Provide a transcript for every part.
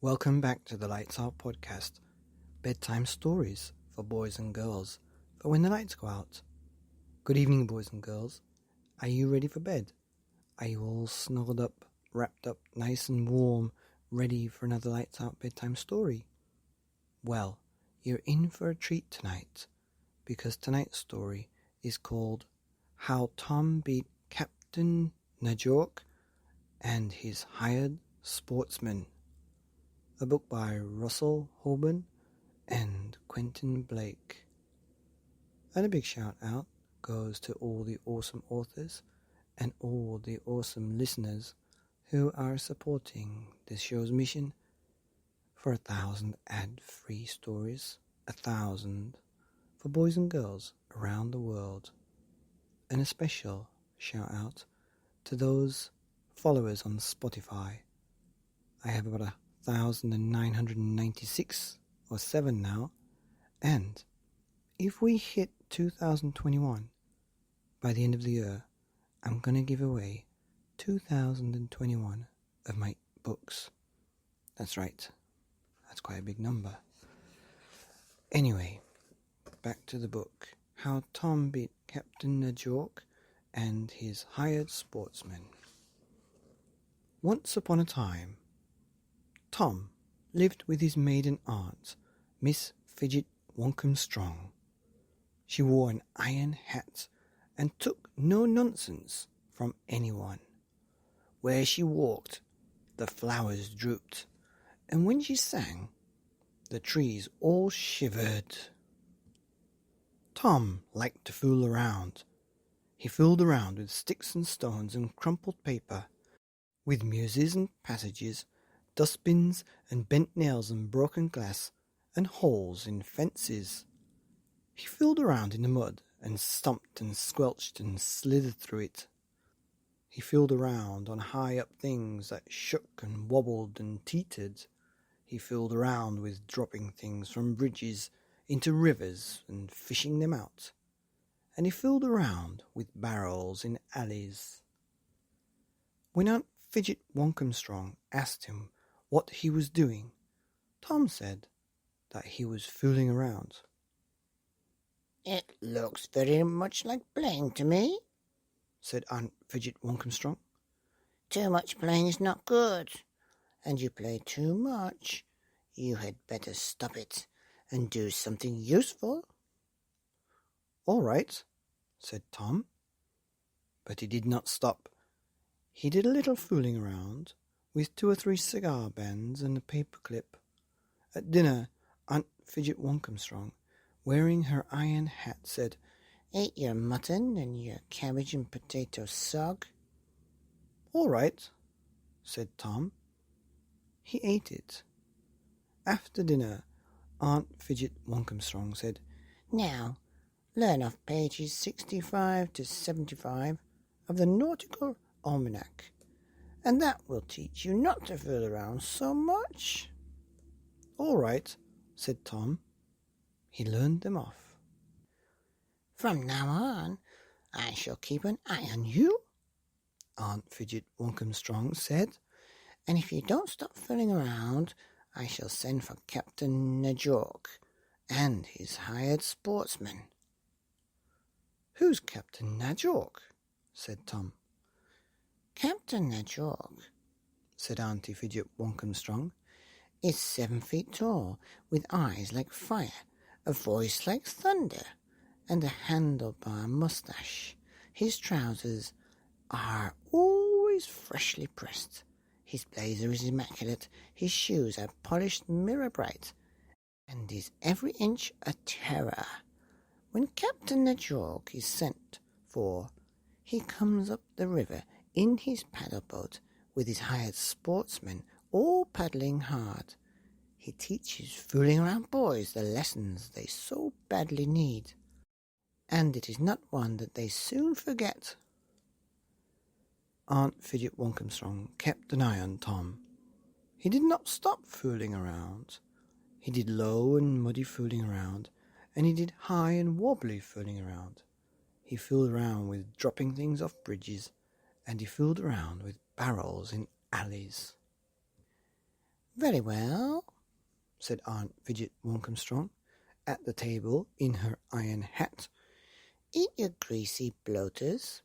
Welcome back to the Lights Out podcast, bedtime stories for boys and girls for when the lights go out. Good evening, boys and girls. Are you ready for bed? Are you all snuggled up, wrapped up, nice and warm, ready for another Lights Out bedtime story? Well, you're in for a treat tonight, because tonight's story is called How Tom Beat Captain Najork and His Hired Sportsmen. A book by Hoban and Quentin Blake. And a big shout out goes to all the awesome authors and all the awesome listeners who are supporting this show's mission for 1,000 ad-free stories, 1,000 for boys and girls around the world. And a special shout out to those followers on Spotify. I have about 1,996 or 7 now, and if we hit 2021 by the end of the year, I'm going to give away 2021 of my books. That's right, that's quite a big number. Anyway, back to the book, How Tom Beat Captain Najork and His Hired Sportsmen. Once upon a time, Tom lived with his maiden aunt, Miss Fidget Wonkhamstrong. She wore an iron hat and took no nonsense from anyone. Where she walked, the flowers drooped, and when she sang, the trees all shivered. Tom liked to fool around. He fooled around with sticks and stones and crumpled paper, with muses and passages, dustbins and bent nails and broken glass and holes in fences. He fooled around in the mud and stumped and squelched and slithered through it. He fooled around on high-up things that shook and wobbled and teetered. He fooled around with dropping things from bridges into rivers and fishing them out. And he fooled around with barrels in alleys. When Aunt Fidget Wonkhamstrong asked him what he was doing, Tom said that he was fooling around. "It looks very much like playing to me," said Aunt Fidget Wonkhamstrong. "Too much playing is not good, and you play too much. You had better stop it and do something useful." "All right," said Tom. But he did not stop. He did a little fooling around, with 2 or 3 cigar bands and a paper clip. At dinner, Aunt Fidget Wonkhamstrong, wearing her iron hat, said, "Eat your mutton and your cabbage and potato sog." "All right," said Tom. He ate it. After dinner, Aunt Fidget Wonkhamstrong said, "Now, learn off pages 65 to 75 of the Nautical Almanac, and that will teach you not to fool around so much." "All right," said Tom. He learned them off. "From now on, I shall keep an eye on you," Aunt Fidget Wonkhamstrong said. "and if you don't stop fooling around, I shall send for Captain Najork and his hired sportsmen." "Who's Captain Najork?" said Tom. "Captain Najork," said Auntie Fidget Wonkhamstrong, "is 7 feet tall, with eyes like fire, a voice like thunder, and a handlebar mustache. His trousers are always freshly pressed. His blazer is immaculate, his shoes are polished mirror bright, and is every inch a terror. When Captain Najork is sent for, he comes up the river in his paddle boat with his hired sportsmen, all paddling hard. He teaches fooling around boys the lessons they so badly need, and it is not one that they soon forget." Aunt Fidget Wonkhamstrong kept an eye on Tom. He did not stop fooling around. He did low and muddy fooling around, and he did high and wobbly fooling around. He fooled around with dropping things off bridges, and he fooled around with barrels in alleys. Very well, said Aunt Fidget Walkomstrong, at the table in her iron hat. Eat your greasy bloaters.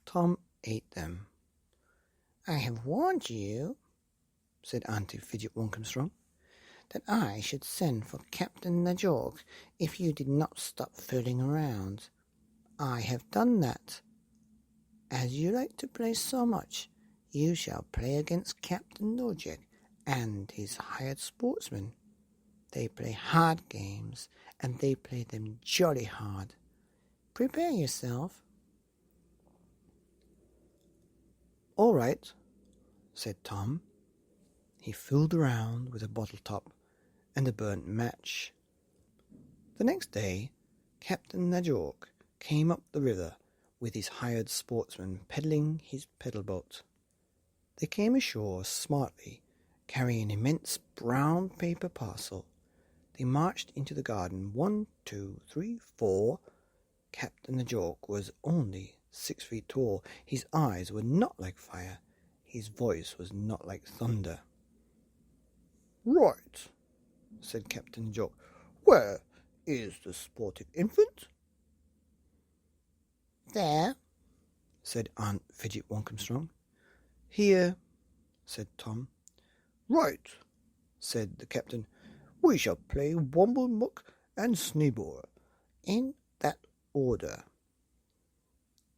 Tom ate them. I have warned you, said Auntie Fidget Walkomstrong, that I should send for Captain Najork if you did not stop fooling around. I have done that. As you like to play so much, you shall play against Captain Najork and his hired sportsmen. They play hard games, and they play them jolly hard. Prepare yourself. All right, said Tom. He fooled around with a bottle top and a burnt match. The next day, Captain Najork came up the river with his hired sportsmen peddling his pedal boat. They came ashore smartly, carrying an immense brown paper parcel. They marched into the garden. 1, 2, 3, 4. Captain Najork was only 6 feet tall. His eyes were not like fire. His voice was not like thunder. "Right," said Captain Najork. "Where is the sportive infant?" There, said Aunt Fidget Walkomstrong. "Here," said Tom. "Right," said the captain. "We shall play Womble, Muck, and Sneebor, in that order."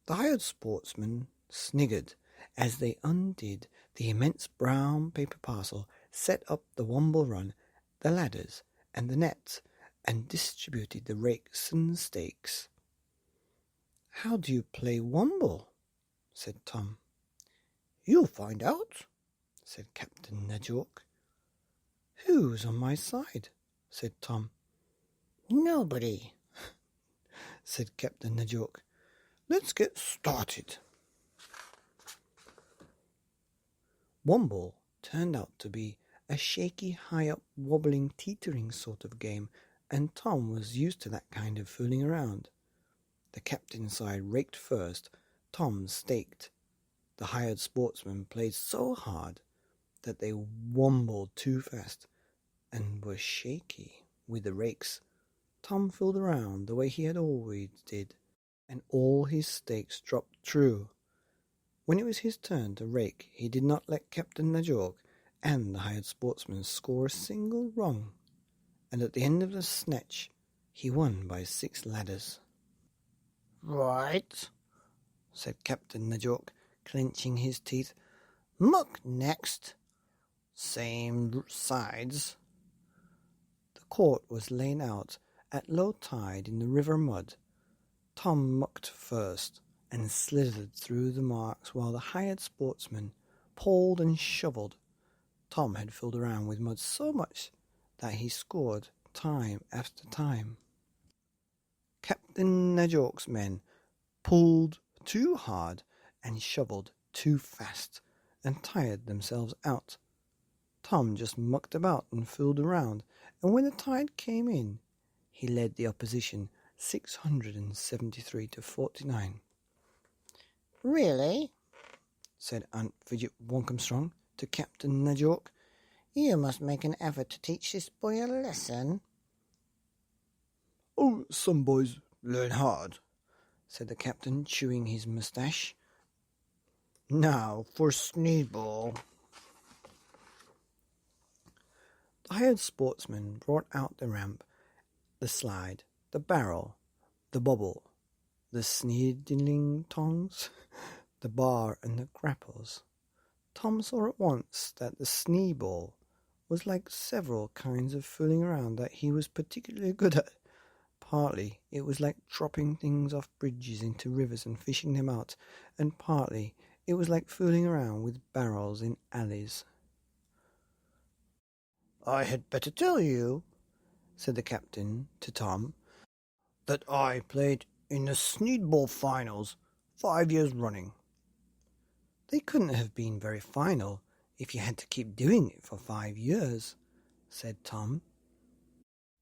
The hired sportsmen sniggered as they undid the immense brown paper parcel, set up the Womble run, the ladders, and the nets, and distributed the rakes and stakes. "How do you play Womble?" said Tom. "You'll find out," said Captain Najork. "Who's on my side?" said Tom. nobody. said Captain Najork. "Let's get started." Womble turned out to be a shaky, high-up, wobbling, teetering sort of game, and Tom was used to that kind of fooling around. The captain's side raked first, Tom staked. The hired sportsmen played so hard that they wombled too fast and were shaky with the rakes. Tom fooled around the way he had always did, and all his stakes dropped true. When it was his turn to rake, he did not let Captain Najork and the hired sportsman score a single wrong, and at the end of the snatch he won by 6 ladders. Right, said Captain Najork, clenching his teeth. Muck next. Same sides. The court was laid out at low tide in the river mud. Tom mucked first and slithered through the marks while the hired sportsman poled and shovelled. Tom had filled around with mud so much that he scored time after time. Captain Najork's men pulled too hard and shovelled too fast and tired themselves out. Tom just mucked about and fooled around, and when the tide came in, he led the opposition 673 to 49. Really? Said Aunt Fidget Walkomstrong to Captain Najork. You must make an effort to teach this boy a lesson. Oh, some boys learn hard, said the captain, chewing his moustache. Now for Sneeball. The hired sportsman brought out the ramp, the slide, the barrel, the bobble, the sneedling tongs, the bar, and the grapples. Tom saw at once that the Sneeball was like several kinds of fooling around that he was particularly good at. Partly it was like dropping things off bridges into rivers and fishing them out, and partly it was like fooling around with barrels in alleys. I had better tell you, said the captain to Tom, that I played in the Sneeball finals 5 years running. They couldn't have been very final if you had to keep doing it for 5 years, said Tom.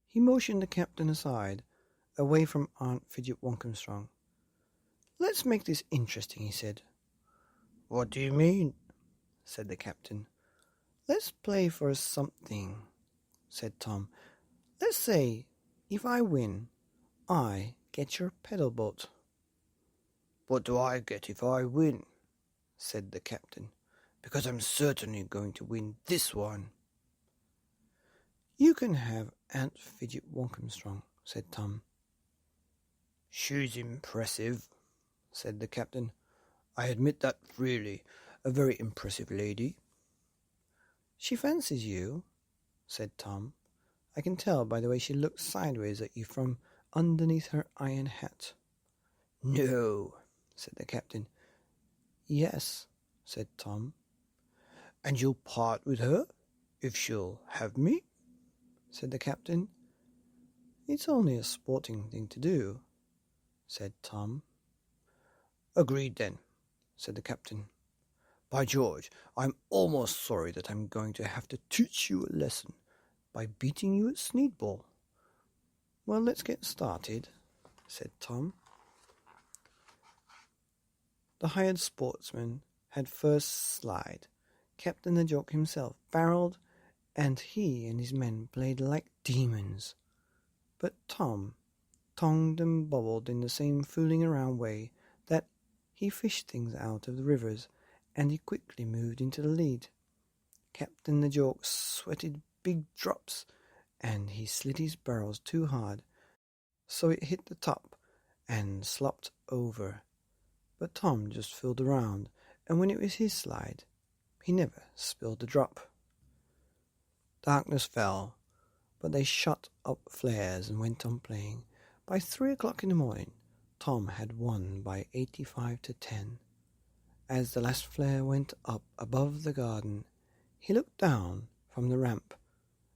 He motioned the captain aside, away from Aunt Fidget Walkomstrong. Let's make this interesting, he said. What do you mean? Said the captain. Let's play for something, said Tom. Let's say, if I win, I get your pedal boat. What do I get if I win? Said the captain. Because I'm certainly going to win this one. You can have Aunt Fidget Wankumstrong, said Tom. She's impressive, said the captain. I admit that freely. A very impressive lady. She fancies you, said Tom. I can tell by the way she looks sideways at you from underneath her iron hat. No, said the captain. Yes, said Tom. And you'll part with her, if she'll have me? Said the captain. It's only a sporting thing to do, said Tom. Agreed then, said the captain. By George, I'm almost sorry that I'm going to have to teach you a lesson by beating you at sneedball. Well, let's get started, said Tom. The hired sportsman had first slide. Captain Najork himself barreled, and he and his men played like demons. But Tom tongued and bubbled in the same fooling around way that he fished things out of the rivers, and he quickly moved into the lead. Captain Najork sweated big drops, and he slid his barrels too hard, so it hit the top and slopped over. But Tom just fooled around, and when it was his slide, he never spilled a drop. Darkness fell, but they shot up flares and went on playing. By 3 o'clock in the morning, Tom had won by 85-10. As the last flare went up above the garden, he looked down from the ramp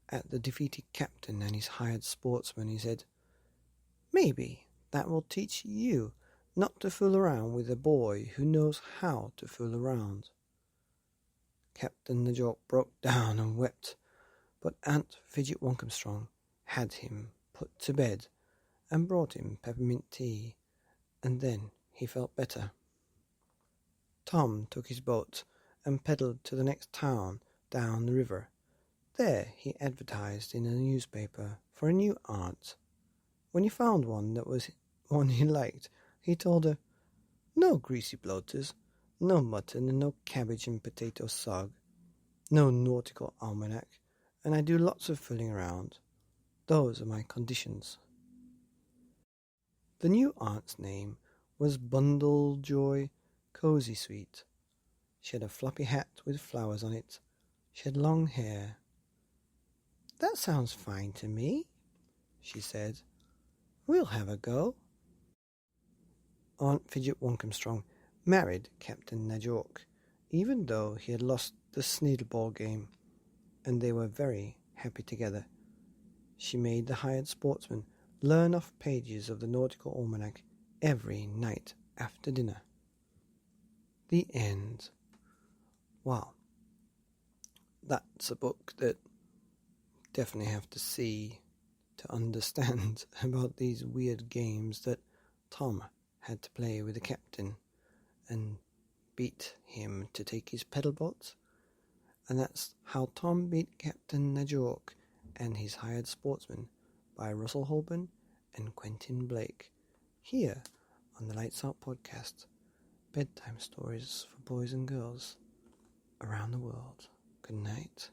at the defeated captain and his hired sportsman. He said, "Maybe that will teach you not to fool around with a boy who knows how to fool around." Captain Najork broke down and wept, but Aunt Fidget Wankumstrong had him put to bed and brought him peppermint tea, and then he felt better. Tom took his boat and pedalled to the next town down the river. There he advertised in a newspaper for a new aunt. When he found one that was one he liked, he told her, "No greasy bloaters, no mutton and no cabbage and potato sog, no nautical almanac, and I do lots of fooling around. Those are my conditions." The new aunt's name was Bundle Joy Cozy Sweet. She had a floppy hat with flowers on it. She had long hair. "That sounds fine to me," she said. "We'll have a go." Aunt Fidget Wankumstrong married Captain Najork, even though he had lost the sneedleball game, and they were very happy together. She made the hired sportsman learn off pages of the nautical almanac every night after dinner. The end. Wow. That's a book that definitely have to see to understand about these weird games that Tom had to play with the captain and beat him to take his pedal boat. And that's how Tom beat Captain Najork and his hired sportsman by Russell Hoban and Quentin Blake, here on the Lights Out podcast, bedtime stories for boys and girls around the world. Good night.